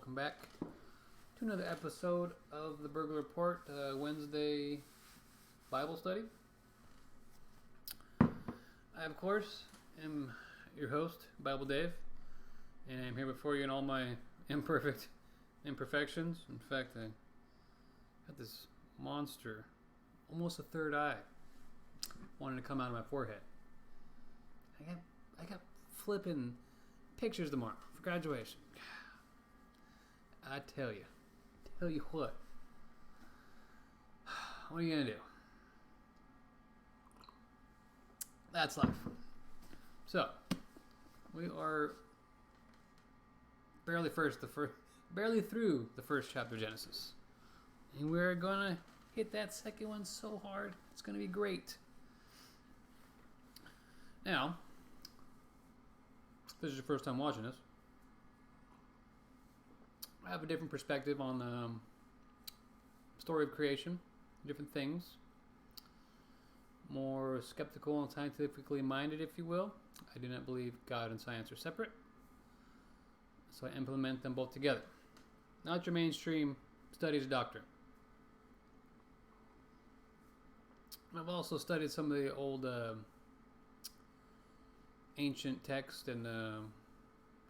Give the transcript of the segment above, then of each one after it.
welcome back to another episode of the Burglar Report Wednesday Bible study. I, of course, am your host, Bible Dave, and I'm here before you in all my imperfections. In fact, I got this monster, almost a third eye, wanting to come out of my forehead. I got flipping pictures tomorrow for graduation. I tell you what are you gonna do? That's life. So we are barely through the first chapter of Genesis, and we're gonna hit that second one so hard it's gonna be great. Now, if this is your first time watching this, I have a different perspective on the story of creation, different things. More skeptical and scientifically minded, if you will. I do not believe God and science are separate, so I implement them both together. Not your mainstream studies of doctrine. I've also studied some of the old ancient text and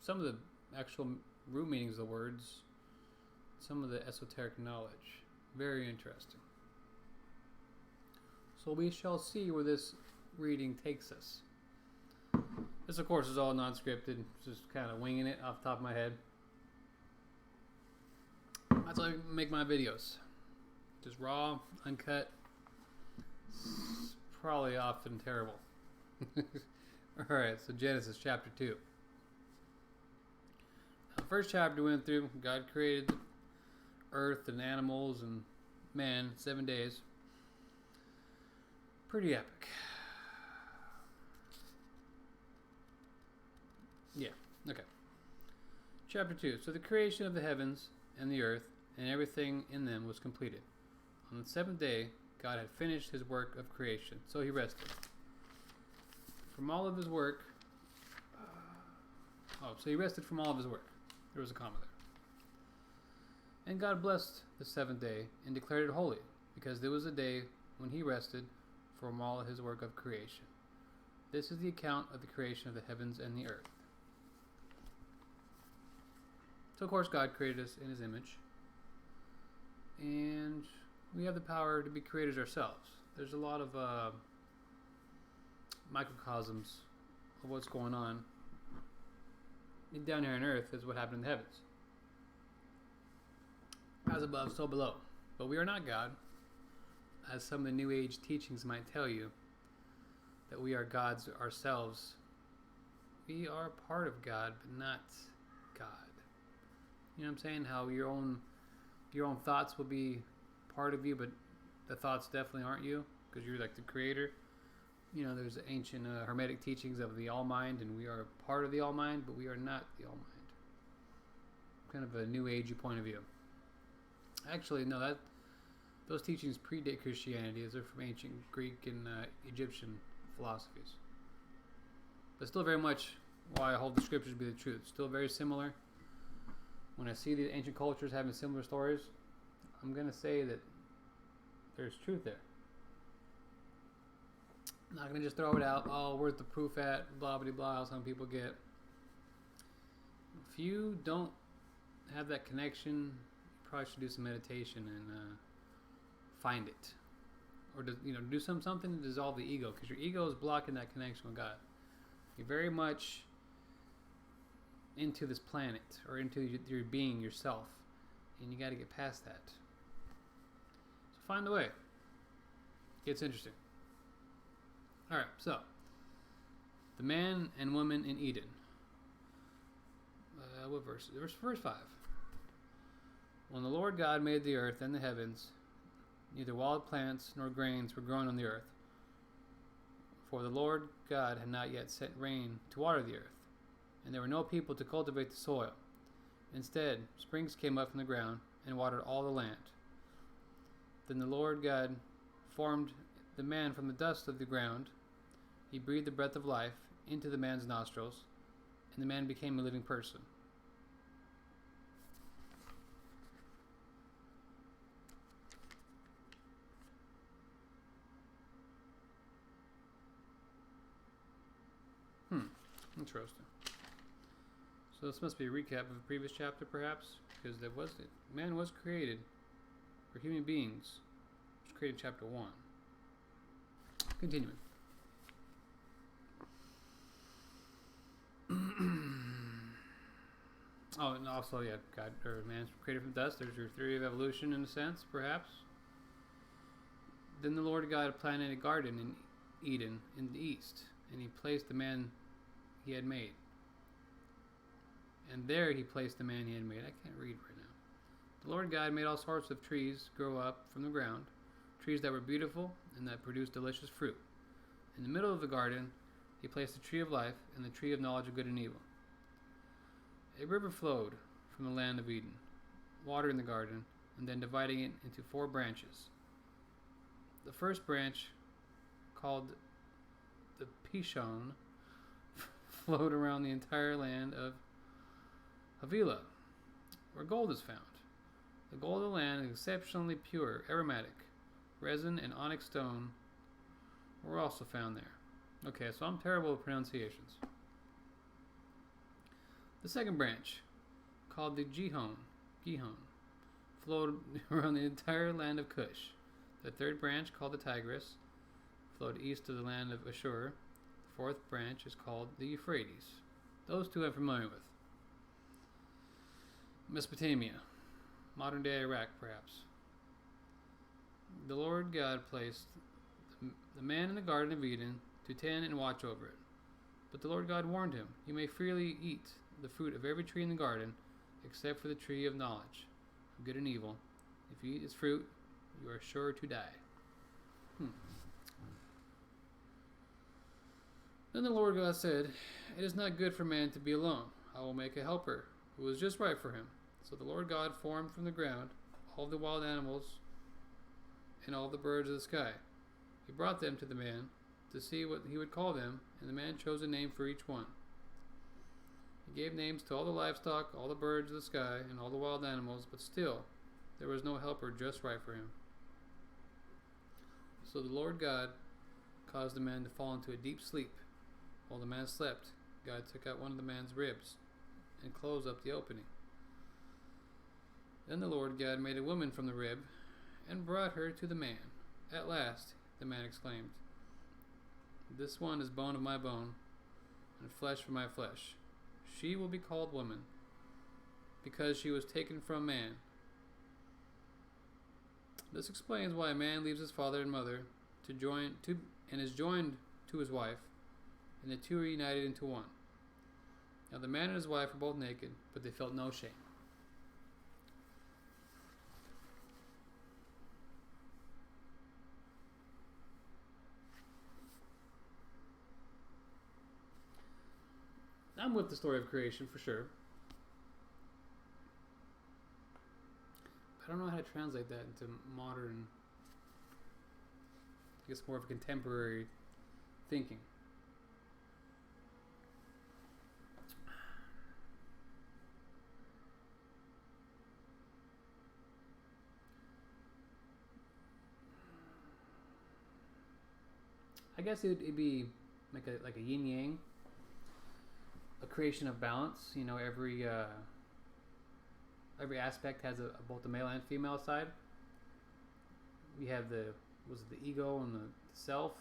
some of the actual root meanings of the words, some of the esoteric knowledge. Very interesting. So we shall see where this reading takes us. This, of course, is all non-scripted, just kind of winging it off the top of my head. That's how I make my videos. Just raw, uncut. It's probably often terrible. Alright, so Genesis chapter 2. The first chapter we went through, God created the earth and animals and man in 7 days. Pretty epic. Yeah, okay. Chapter 2. So the creation of the heavens and the earth and everything in them was completed. On the seventh day, God had finished his work of creation, so he rested. From all of his work... so he rested from all of his work. There was a comma there. And God blessed the seventh day and declared it holy, because there was a day when he rested from all his work of creation. This is the account of the creation of the heavens and the earth. So, of course, God created us in his image. And we have the power to be creators ourselves. There's a lot of microcosms of what's going on down here on earth is what happened in the heavens. As above, so below. But we are not God, as some of the New Age teachings might tell you, that we are gods ourselves. We are part of God, but not God. You know what I'm saying? How your own thoughts will be part of you, but the thoughts definitely aren't you, because you're like the creator. You know, there's ancient Hermetic teachings of the All-Mind, and we are part of the All-Mind, but we are not the All-Mind. Kind of a New Agey point of view. Actually, no, those teachings predate Christianity, as they're from ancient Greek and Egyptian philosophies. But still very much why I hold the scriptures to be the truth. Still very similar. When I see the ancient cultures having similar stories, I'm going to say that there's truth there. I'm not going to just throw it out, oh, where's the proof at, blah, blah, blah, some people get. If you don't have that connection, you probably should do some meditation and find it. Or do something to dissolve the ego, because your ego is blocking that connection with God. You're very much into this planet, or into your being, yourself, and you got to get past that. So find a way. It gets interesting. Alright, so the man and woman in Eden. What verse? Verse 5. When the Lord God made the earth and the heavens, neither wild plants nor grains were growing on the earth, for the Lord God had not yet sent rain to water the earth, and there were no people to cultivate the soil. Instead, springs came up from the ground and watered all the land. Then the Lord God formed the man from the dust of the ground. He breathed the breath of life into the man's nostrils, and the man became a living person. Interesting. So this must be a recap of the previous chapter, perhaps, because man was created for human beings. It was created in chapter 1. Continuing. Oh, and also, yeah, God or man's created from dust. There's your theory of evolution in a sense, perhaps. Then the Lord God planted a garden in Eden in the east, and he placed the man he had made. And there he placed the man he had made. I can't read right now. The Lord God made all sorts of trees grow up from the ground, trees that were beautiful and that produced delicious fruit. In the middle of the garden, he placed the tree of life and the tree of knowledge of good and evil. A river flowed from the land of Eden, watering the garden, and then dividing it into 4 branches. The first branch, called the Pishon, flowed around the entire land of Havilah, where gold is found. The gold of the land is exceptionally pure, aromatic. Resin and onyx stone were also found there. Okay, so I'm terrible with pronunciations. The second branch, called the Gihon, flowed around the entire land of Cush. The third branch, called the Tigris, flowed east of the land of Ashur. The fourth branch is called the Euphrates. Those 2 I'm familiar with. Mesopotamia, modern day Iraq, perhaps. The Lord God placed the man in the Garden of Eden to tend and watch over it. But the Lord God warned him, "You may freely eat the fruit of every tree in the garden, except for the tree of knowledge of good and evil. If you eat its fruit, you are sure to die." Then the Lord God said, "It is not good for man to be alone. I will make a helper who is just right for him." So the Lord God formed from the ground all the wild animals and all the birds of the sky. He brought them to the man to see what he would call them, and the man chose a name for each one. He gave names to all the livestock, all the birds of the sky, and all the wild animals, but still there was no helper just right for him. So the Lord God caused the man to fall into a deep sleep. While the man slept, God took out one of the man's ribs and closed up the opening. Then the Lord God made a woman from the rib and brought her to the man. "At last," the man exclaimed, "this one is bone of my bone and flesh of my flesh. She will be called woman, because she was taken from man." This explains why a man leaves his father and mother and is joined to his wife, and the 2 are united into one. Now the man and his wife were both naked, but they felt no shame. I'm with the story of creation for sure. I don't know how to translate that into modern, I guess more of a contemporary thinking. I guess it'd be like a yin yang, a creation of balance. You know, every aspect has both the male and female side. We have the ego and the self,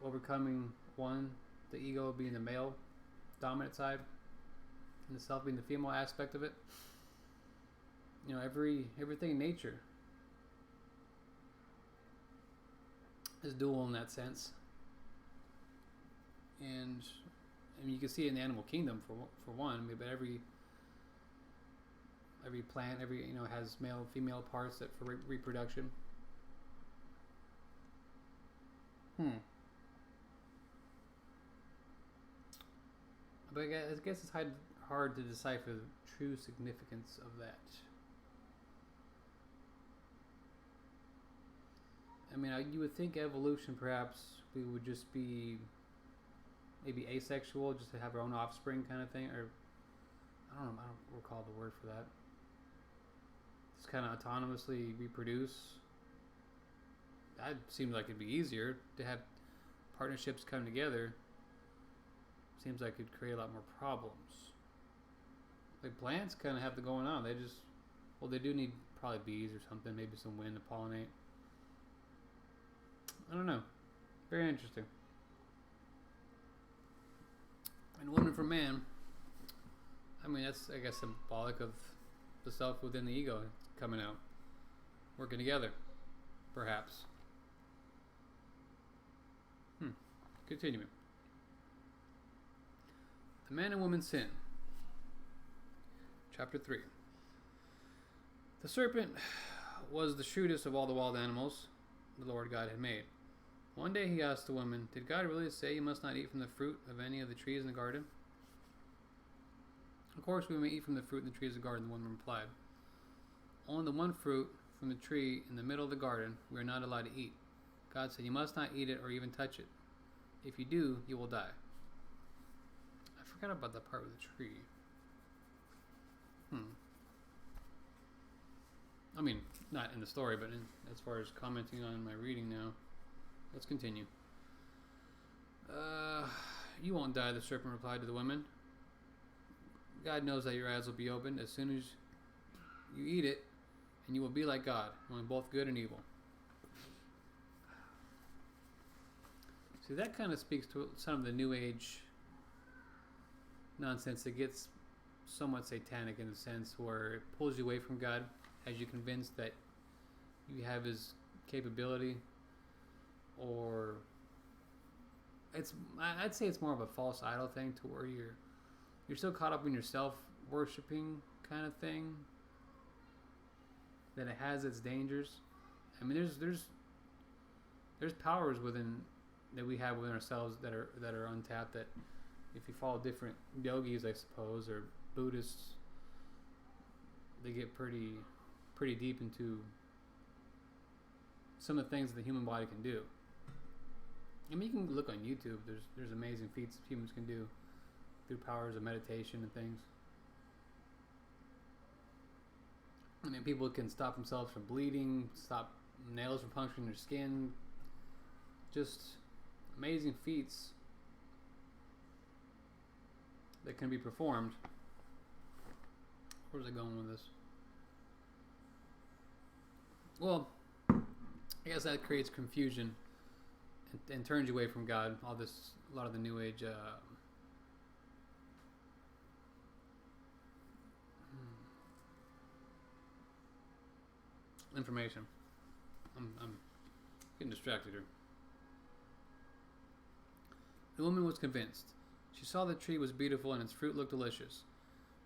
overcoming one, the ego being the male dominant side, and the self being the female aspect of it. You know, everything in nature is dual in that sense, and I mean you can see it in the animal kingdom for one. But every plant, has male and female parts that for reproduction. But I guess it's hard to decipher the true significance of that. I mean, you would think evolution, perhaps we would just be maybe asexual, just to have our own offspring kind of thing, or I don't recall the word for that. Just kind of autonomously reproduce. That seems like it'd be easier to have partnerships come together seems like it'd create a lot more problems. Like plants kind of have the going on. They just, well, they do need probably bees or something, maybe some wind to pollinate. I don't know. Very interesting. And woman for man, I mean, that's, I guess, symbolic of the self within the ego coming out, working together, perhaps. Continuing. The man and woman sin. Chapter 3. The serpent was the shrewdest of all the wild animals the Lord God had made. One day he asked the woman, "Did God really say you must not eat from the fruit of any of the trees in the garden?" "Of course we may eat from the fruit in the trees of the garden," the woman replied. "Only the one fruit from the tree in the middle of the garden we are not allowed to eat. God said you must not eat it or even touch it. If you do, you will die." I forgot about that part with the tree. I mean, not in the story, but as far as commenting on my reading now. Let's continue. "You won't die," the serpent replied to the woman. "God knows that your eyes will be opened as soon as you eat it, and you will be like God, knowing both good and evil." See, that kind of speaks to some of the New Age nonsense that gets somewhat satanic in a sense, where it pulls you away from God, has you convinced that you have His capability, or I'd say it's more of a false idol thing, to where you're so caught up in your self-worshipping kind of thing that it has its dangers. I mean, there's powers that we have within ourselves that are untapped, that if you follow different yogis, I suppose, or Buddhists, they get pretty deep into some of the things that the human body can do. I mean, you can look on YouTube. There's amazing feats humans can do through powers of meditation and things. I mean, people can stop themselves from bleeding, stop nails from puncturing their skin. Just amazing feats that can be performed. Where's it going with this? Well, I guess that creates confusion and turns you away from God. A lot of the New Age information. I'm getting distracted here. The woman was convinced. She saw the tree was beautiful and its fruit looked delicious,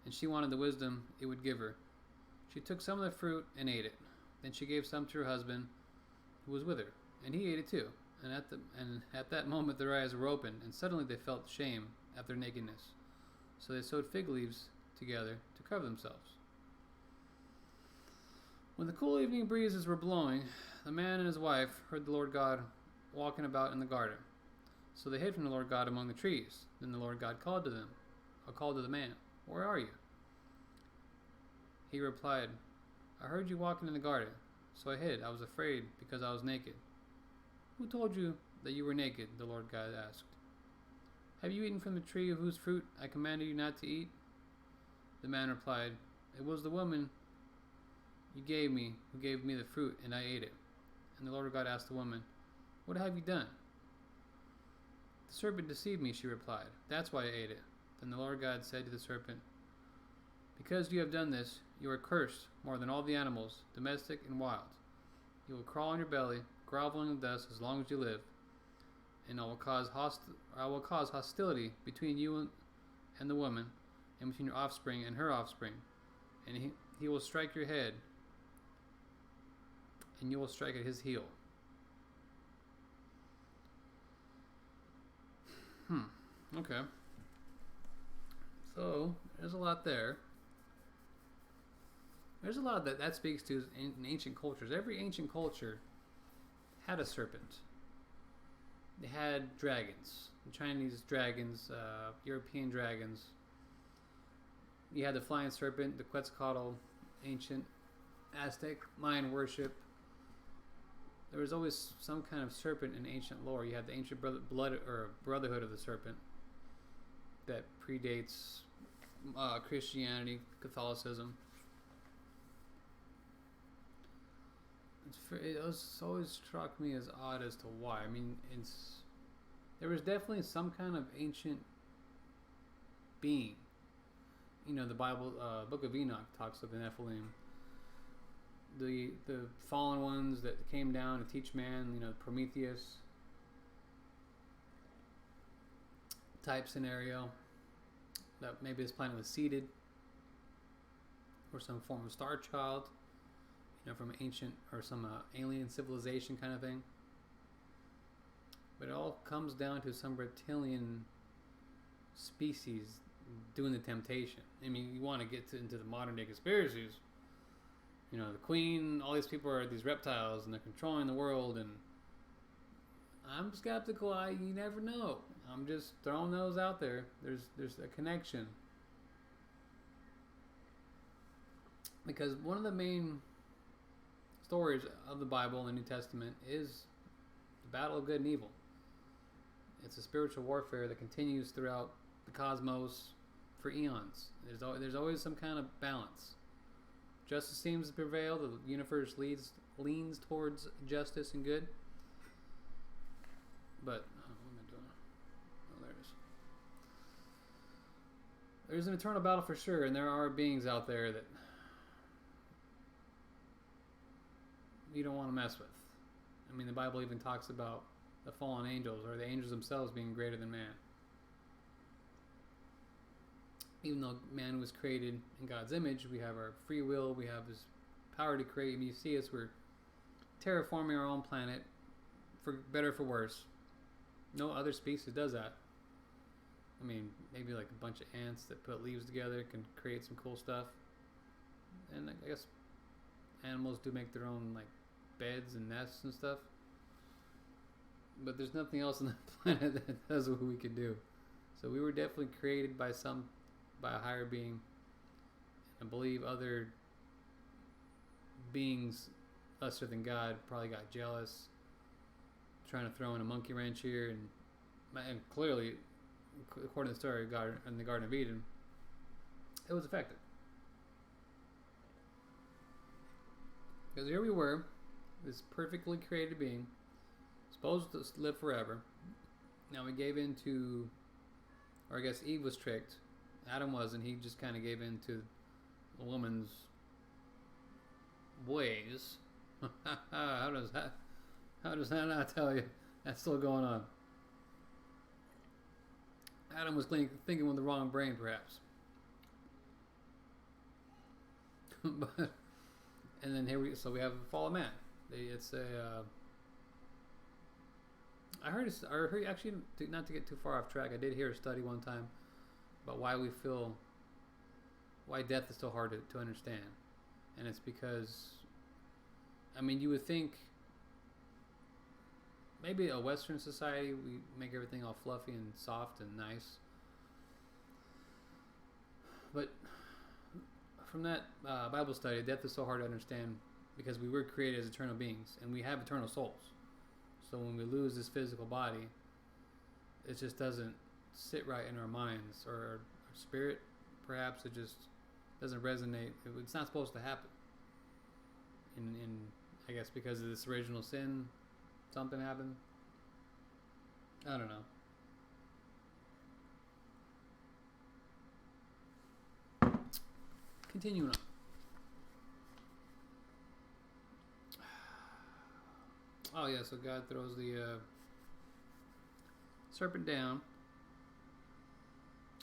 and she wanted the wisdom it would give her. She took some of the fruit and ate it. Then she gave some to her husband, who was with her, and he ate it too. And at that moment their eyes were opened, and suddenly they felt shame at their nakedness. So they sewed fig leaves together to cover themselves. When the cool evening breezes were blowing, the man and his wife heard the Lord God walking about in the garden. So they hid from the Lord God among the trees. Then the Lord God called to the man, "Where are you?" He replied, "I heard you walking in the garden, so I hid. I was afraid because I was naked." "Who told you that you were naked?" the Lord God asked. "Have you eaten from the tree of whose fruit I commanded you not to eat?" The man replied, "It was the woman you gave me who gave me the fruit, and I ate it." And the Lord God asked the woman, "What have you done?" "The serpent deceived me," she replied. "That's why I ate it." Then the Lord God said to the serpent, "Because you have done this, you are cursed more than all the animals, domestic and wild. You will crawl on your belly, groveling in dust as long as you live, and I will cause hostility between you and the woman, and between your offspring and her offspring. And he will strike your head, and you will strike at his heel." Okay. So, there's a lot there. There's a lot that speaks to in ancient cultures. Every ancient culture had a serpent. They had dragons. The Chinese dragons, European dragons. You had the flying serpent, the Quetzalcoatl, ancient Aztec, Mayan worship. There was always some kind of serpent in ancient lore. You had the ancient brotherhood of the serpent. that predates Christianity, Catholicism. It always struck me as odd as to why. I mean, there was definitely some kind of ancient being. You know, the Bible, Book of Enoch talks of the Nephilim, the fallen ones that came down to teach man. You know, Prometheus type scenario. That maybe this planet was seeded, or some form of star child. You know, from ancient or some alien civilization kind of thing. But it all comes down to some reptilian species doing the temptation. I mean, you want to get into the modern day conspiracies. You know, the Queen, all these people are these reptiles and they're controlling the world, and I'm skeptical. You never know. I'm just throwing those out there. There's a connection. Because one of the main stories of the Bible and the New Testament is the battle of good and evil. It's a spiritual warfare that continues throughout the cosmos for eons. There's always some kind of balance. Justice seems to prevail. The universe leans towards justice and good. But what am I doing? Oh, there it is. There's an eternal battle for sure, and there are beings out there that you don't want to mess with. I mean, the Bible even talks about the fallen angels, or the angels themselves, being greater than man. Even though man was created in God's image, we have our free will, we have this power to create. I mean, you see us, we're terraforming our own planet, for better or for worse. No other species does that. I mean, maybe like a bunch of ants that put leaves together can create some cool stuff. And I guess animals do make their own, like, beds and nests and stuff, but there's nothing else on the planet that does what we can do. So we were definitely created by a higher being. I believe other beings lesser than God probably got jealous, trying to throw in a monkey wrench here, and clearly, according to the story of God in the Garden of Eden, it was effective. Because here we were, this perfectly created being, supposed to live forever. Now we gave in to, or I guess Eve was tricked. Adam wasn't. He just kind of gave in to the woman's ways. How does that not tell you that's still going on? Adam was thinking with the wrong brain, perhaps. But, and then we have a fallen man. It's a. I heard actually, not to get too far off track. I did hear a study one time about why death is so hard to understand, and it's because, I mean, you would think maybe a Western society we make everything all fluffy and soft and nice, but from that Bible study, death is so hard to understand because we were created as eternal beings and we have eternal souls. So when we lose this physical body, it just doesn't sit right in our minds or our spirit. Perhaps it just doesn't resonate. It's not supposed to happen. In I guess because of this original sin, something happened. I don't know. Continuing on. Oh yeah, so God throws the serpent down,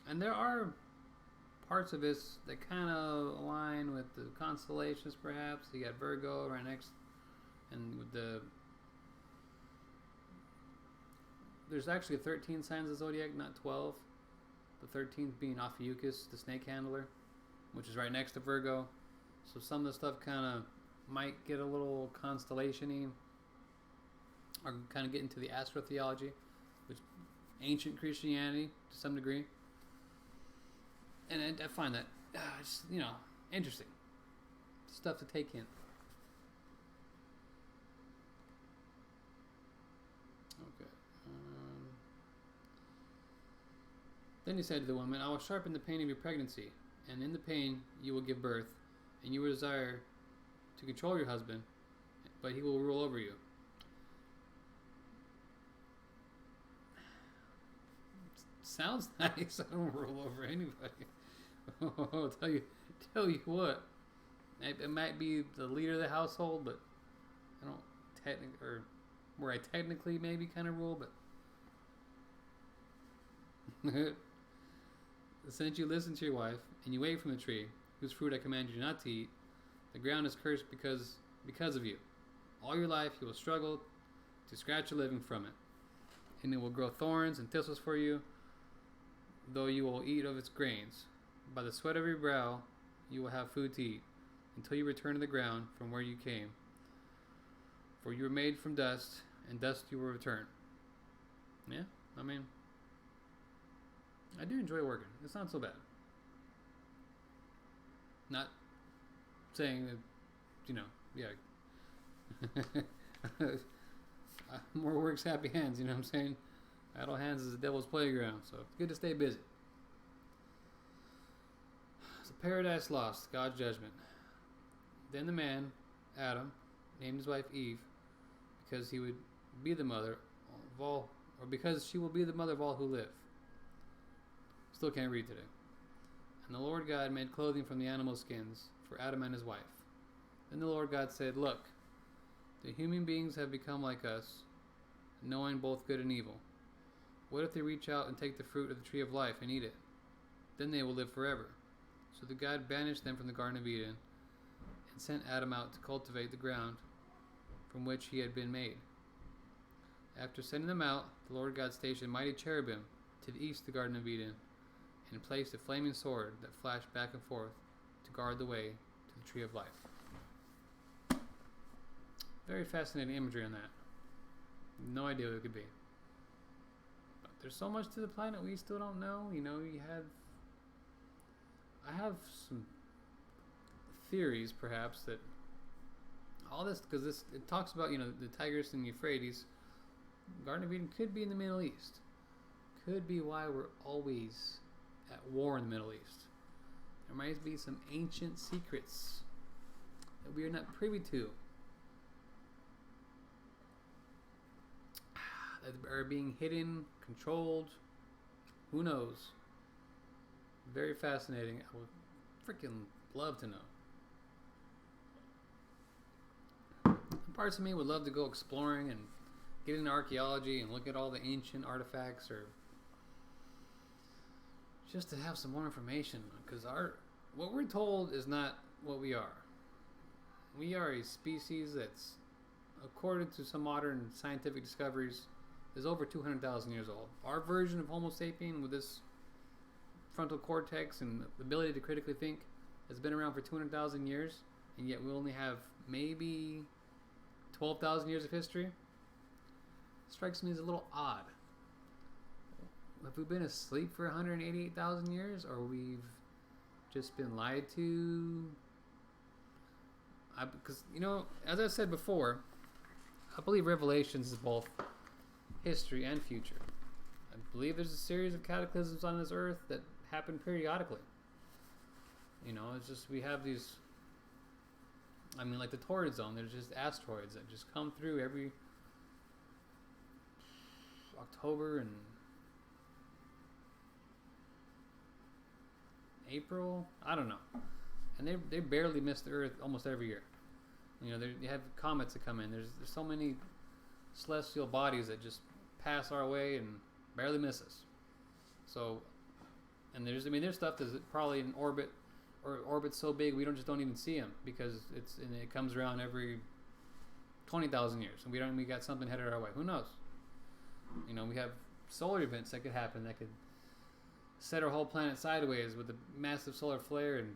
and there are parts of this that kind of align with the constellations. Perhaps you got Virgo right next, and with there's actually 13 signs of the zodiac, not 12. The 13th being Ophiuchus, the snake handler, which is right next to Virgo. So some of the stuff kind of might get a little constellation-y, or kind of get into the astrotheology, which ancient Christianity to some degree. And I find that, just, interesting stuff to take in. Okay. Then he said to the woman, I will sharpen the pain of your pregnancy, and in the pain you will give birth, and you will desire to control your husband, but he will rule over you. Sounds nice. I don't rule over anybody. I'll tell you what. It might be the leader of the household, but I don't or where I technically maybe kind of rule, but since you listen to your wife and you ate from the tree whose fruit I command you not to eat, the ground is cursed because of you. All your life you will struggle to scratch a living from it, and it will grow thorns and thistles for you, though you will eat of its grains. By the sweat of your brow you will have food to eat, until you return to the ground from where you came. For you were made from dust, and dust you will return. Yeah, I mean, I do enjoy working. It's not so bad. Not saying that, yeah. More work's happy hands, you know what I'm saying? Idle hands is the devil's playground, so it's good to stay busy. So paradise lost, God's judgment. Then the man, Adam, named his wife Eve, because he would be the mother of all, or because she will be the mother of all who live. Still can't read today. And the Lord God made clothing from the animal skins for Adam and his wife. Then the Lord God said, Look, the human beings have become like us, knowing both good and evil. What if they reach out and take the fruit of the tree of life and eat it? Then they will live forever. So the God banished them from the Garden of Eden and sent Adam out to cultivate the ground from which he had been made. After sending them out, the Lord God stationed mighty cherubim to the east of the Garden of Eden and placed a flaming sword that flashed back and forth to guard the way to the tree of life. Very fascinating imagery on that. No idea what it could be. But there's so much to the planet we still don't know. I have some theories, perhaps, that all this, because it talks about, the Tigris and Euphrates. Garden of Eden could be in the Middle East. Could be why we're always at war in the Middle East. There might be some ancient secrets that we are not privy to, that are being hidden, controlled. Who knows? Very fascinating. I would freaking love to know. Parts of me would love to go exploring and get into archaeology and look at all the ancient artifacts, or just to have some more information, because what we're told is not what we are. We are a species that's, according to some modern scientific discoveries, is over 200,000 years old. Our version of Homo sapien, with this frontal cortex and the ability to critically think, has been around for 200,000 years, and yet we only have maybe 12,000 years of history. Strikes me as a little odd. Have we been asleep for 188,000 years, or we've just been lied to? Because, as I said before, I believe Revelations is both history and future. I believe there's a series of cataclysms on this earth that happen periodically. It's just we have these, like the torrid zone, there's just asteroids that just come through every October and April, I don't know. And they barely miss the Earth almost every year. They have comets that come in. There's so many celestial bodies that just pass our way and barely miss us. So, and there's stuff that's probably in orbit, or orbit's so big we don't even see them, because it comes around every 20,000 years, and we got something headed our way. Who knows? We have solar events that could happen that could set our whole planet sideways with a massive solar flare and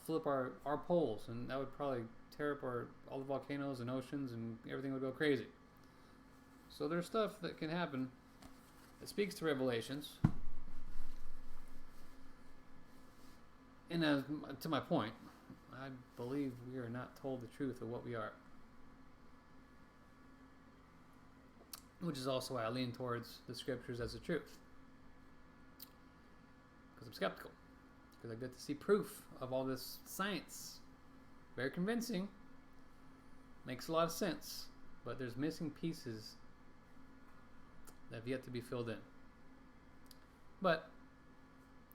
flip our poles, and that would probably tear up all the volcanoes and oceans, and everything would go crazy. So there's stuff that can happen that speaks to Revelations. And to my point, I believe we are not told the truth of what we are, which is also why I lean towards the scriptures as the truth. Because I'm skeptical. Because I get to see proof of all this science. Very convincing. Makes a lot of sense. But there's missing pieces that have yet to be filled in. But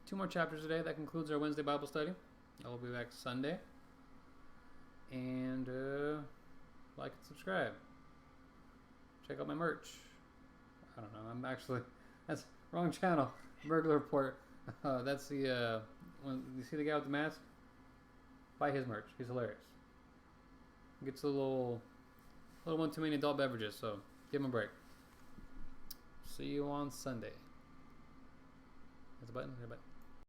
2 more chapters today. That concludes our Wednesday Bible study. I will be back Sunday. And like and subscribe. Check out my merch. I don't know. I'm actually... That's wrong channel. Burglar Report. That's the... when you see the guy with the mask? Buy his merch. He's hilarious. Gets a little one too many adult beverages, so give him a break. See you on Sunday. There's a button. There's a button.